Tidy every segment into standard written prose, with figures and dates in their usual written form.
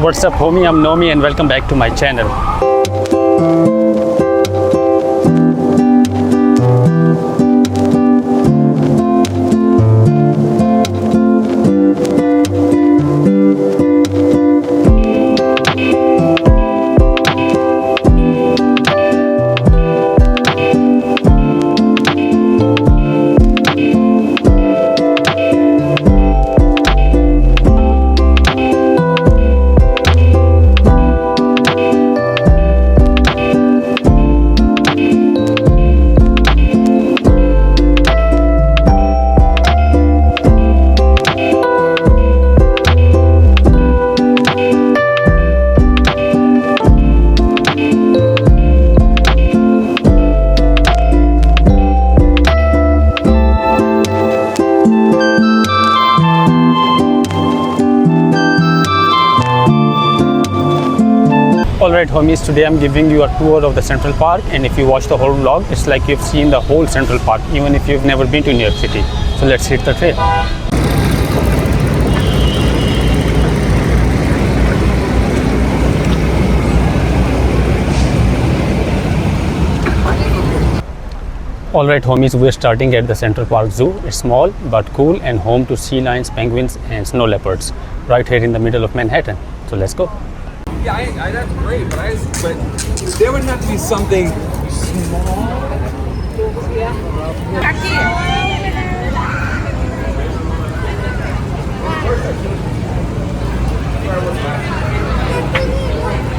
What's up homie, I'm Nomi and welcome back to my channel. Alright homies, today I'm giving you a tour of the Central Park, and if you watch the whole vlog, it's like you've seen the whole Central Park, even if you've never been to New York City. So let's hit the trail. Alright homies, we're starting at the Central Park Zoo. It's small but cool and home to sea lions, penguins and snow leopards, right here in the middle of Manhattan. So let's go. Yeah, that's great, but there would have to be something small.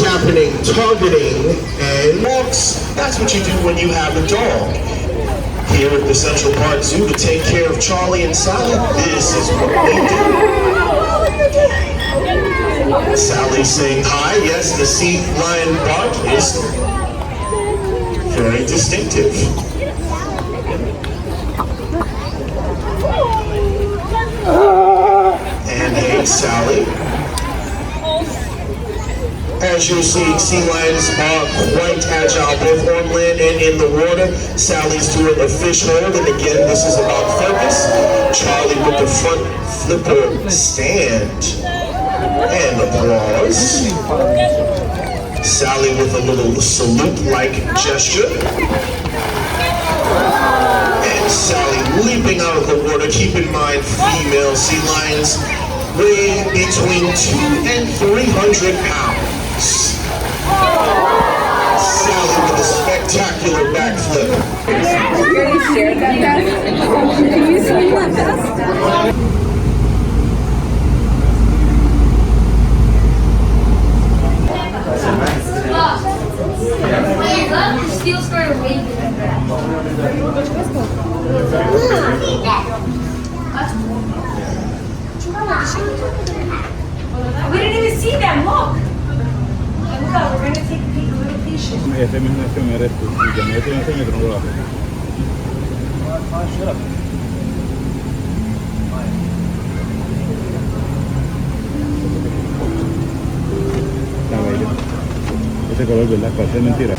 Happening, targeting, and walks. That's what you do when you have a dog. Here at the Central Park Zoo to take care of Charlie and Sally, this is what they do. Sally saying hi. Yes, the sea lion bark is very distinctive. And hey, Sally. As you're seeing, sea lions are quite agile, both on land and in the water. Sally's doing a fish hold, and again, this is about focus. Charlie with the front flipper stand. And applause. Sally with a little salute-like gesture. And Sally leaping out of the water. Keep in mind, female sea lions weigh between 200 and 300 pounds. Sally with a spectacular backflip. You already shared that best? Can you see that best? Steel started waving. We didn't even see them. Look. Look, we're gonna take a peek. A little patient. Ese mismo acción eres tú. Y que me te enseño que no lo haces. Está bello. Ese color, ¿verdad? Parece mentira.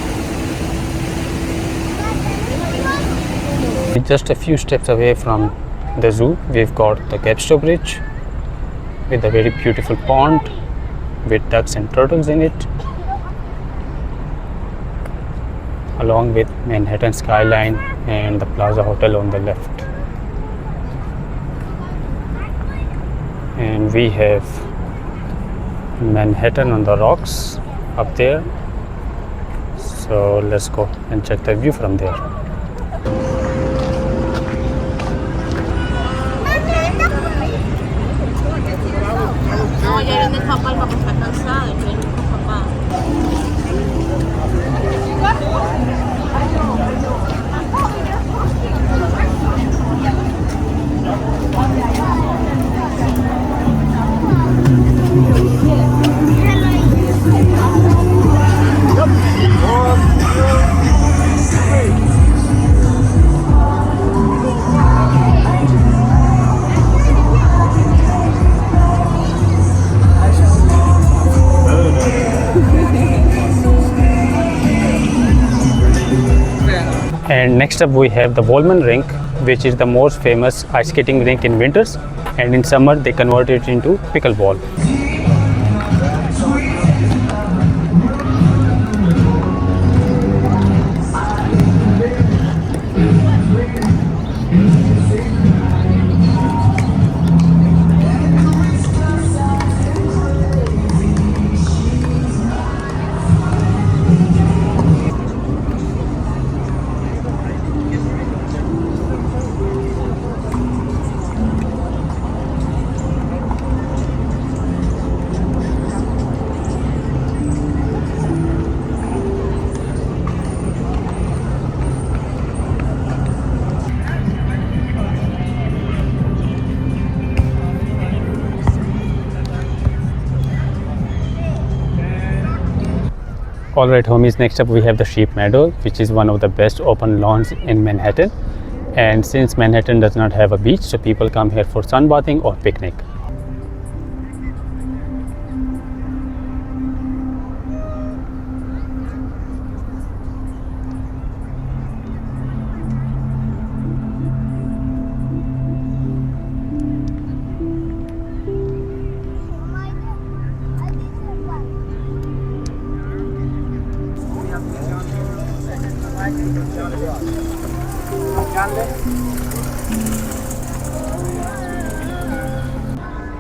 Just a few steps away from the zoo, we've got the Gapstow Bridge with a very beautiful pond with ducks and turtles in it, along with Manhattan Skyline and the Plaza Hotel on the left. And we have Manhattan on the rocks up there. So let's go and check the view from there. No, ya viene el papá, el papá está cansado, viene con papá. And next up we have the Wollman Rink, which is the most famous ice skating rink in winters, and in summer they convert it into pickleball. Alright homies, next up we have the Sheep Meadow, which is one of the best open lawns in Manhattan. And since Manhattan does not have a beach, so people come here for sunbathing or picnic.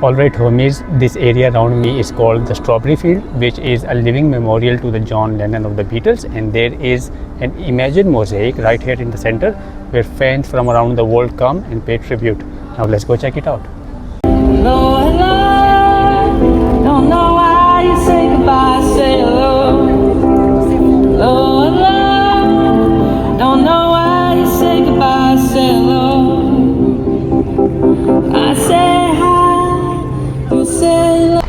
Alright homies, this area around me is called the Strawberry Field, which is a living memorial to the John Lennon of the Beatles, and there is an imagined mosaic right here in the center where fans from around the world come and pay tribute. Now let's go check it out. Lord, Lord, don't know why you say goodbye, say hello. Lord, Lord, don't know why you say goodbye, say hello. I say hi, you say hello.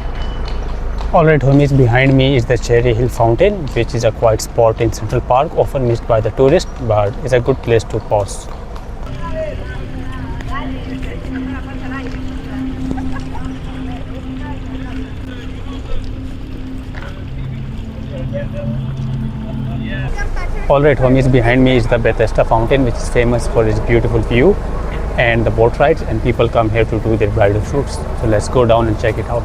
Alright homies, behind me is the Cherry Hill Fountain, which is a quiet spot in Central Park, often missed by the tourists, but it's a good place to pause. Alright homies, behind me is the Bethesda Fountain, which is famous for its beautiful view and the boat rides, and people come here to do their bridal shoots. So let's go down and check it out.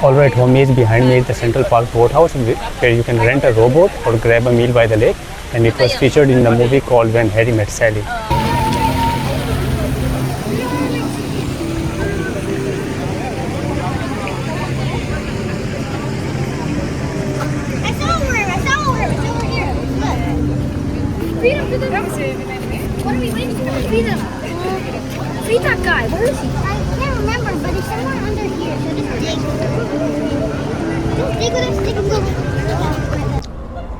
Alright homies, behind me is the Central Park Boathouse, where you can rent a rowboat or grab a meal by the lake, and it was featured in the movie called When Harry Met Sally. What are we waiting for? Feed him. Feed that guy. Where is he? I can't remember, but he's somewhere under here. So just dig. Just dig with us. Dig and go.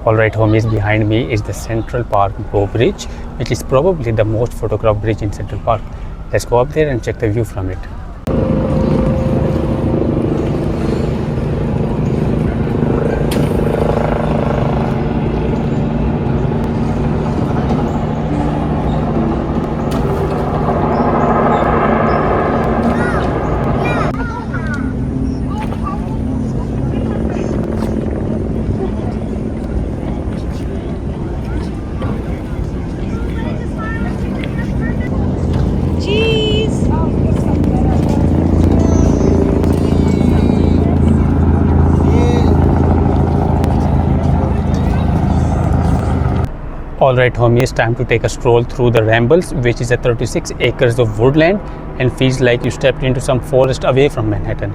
Alright homies, behind me is the Central Park Bridge, which is probably the most photographed bridge in Central Park. Let's go up there and check the view from it. Alright homies, time to take a stroll through the Rambles, which is a 36 acres of woodland and feels like you stepped into some forest away from Manhattan.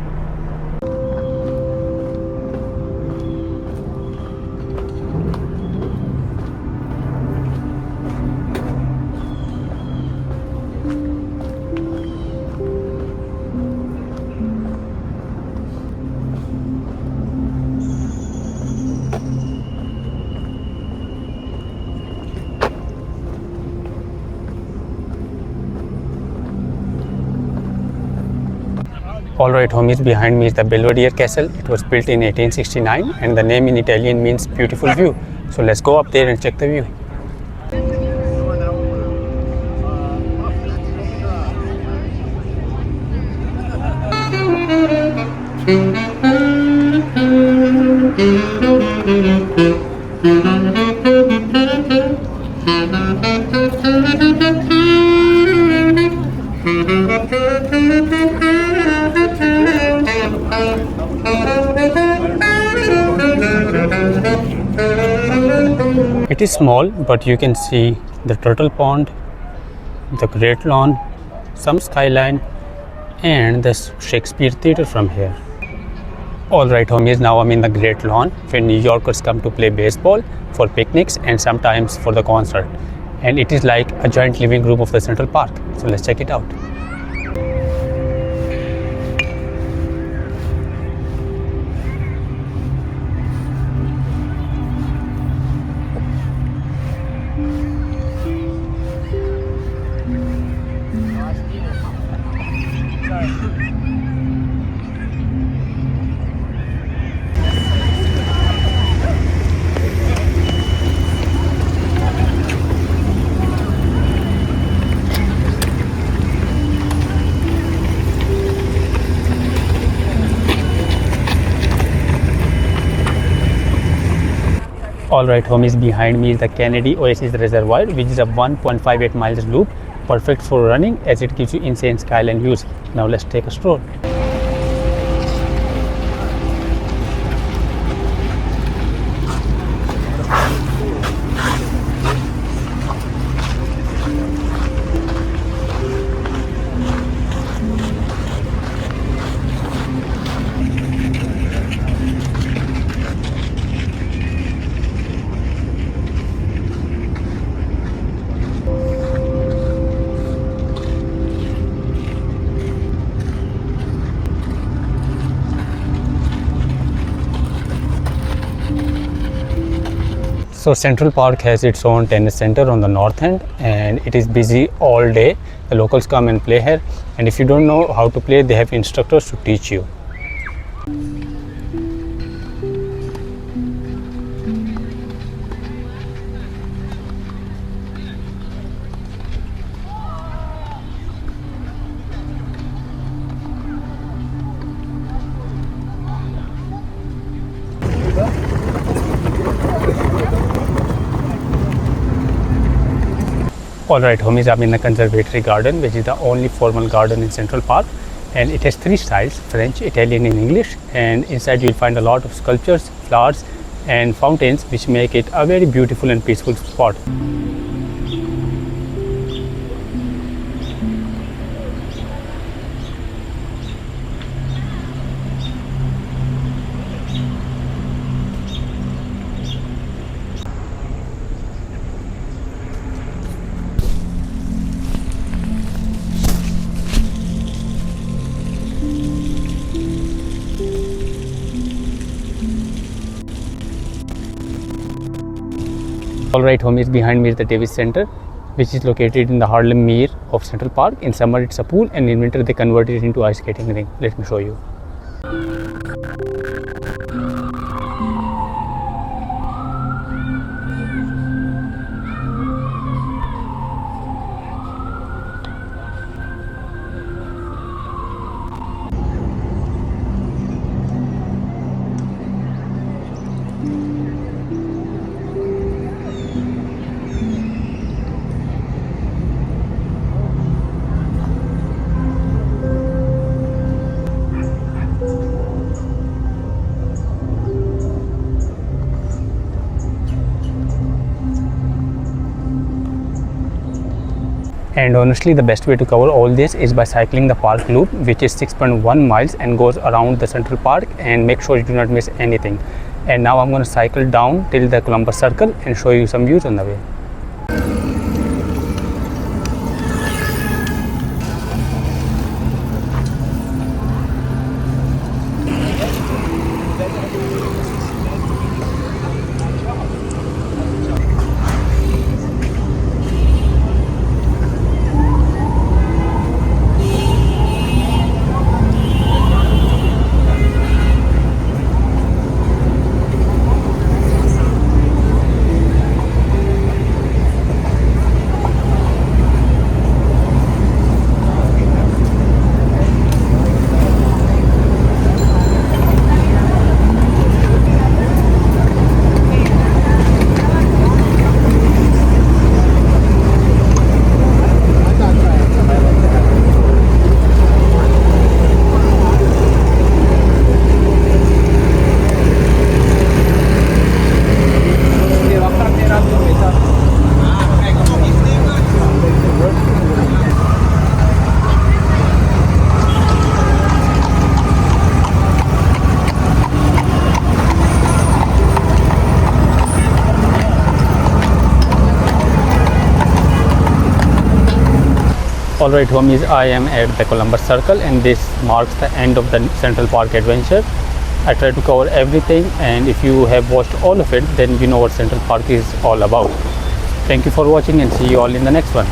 Alright homies, behind me is the Belvedere Castle. It was built in 1869 and the name in Italian means beautiful view. So let's go up there and check the view. It is small, but you can see the turtle pond, the great lawn, some skyline and the Shakespeare Theatre from here. Alright homies, now I'm in the great lawn where New Yorkers come to play baseball, for picnics and sometimes for the concert. And it is like a giant living room of the Central Park. So let's check it out. Alright homies, behind me is the Kennedy Oasis Reservoir, which is a 1.58 miles loop, perfect for running as it gives you insane skyline views. Now let's take a stroll. So Central Park has its own tennis center on the north end and it is busy all day. The locals come and play here, and if you don't know how to play, they have instructors to teach you. Alright homies, I'm in the Conservatory Garden, which is the only formal garden in Central Park, and it has three styles: French, Italian and English, and inside you'll find a lot of sculptures, flowers and fountains which make it a very beautiful and peaceful spot. Alright homies, behind me is the Davis Center, which is located in the Harlem Meer of Central Park. In summer it's a pool and in winter they convert it into ice skating rink. Let me show you. And honestly, the best way to cover all this is by cycling the park loop, which is 6.1 miles and goes around the Central Park, and make sure you do not miss anything. And now I'm going to cycle down till the Columbus Circle and show you some views on the way. Alright homies, I am at the Columbus Circle and this marks the end of the Central Park adventure. I tried to cover everything, and if you have watched all of it, then you know what Central Park is all about. Thank you for watching and see you all in the next one.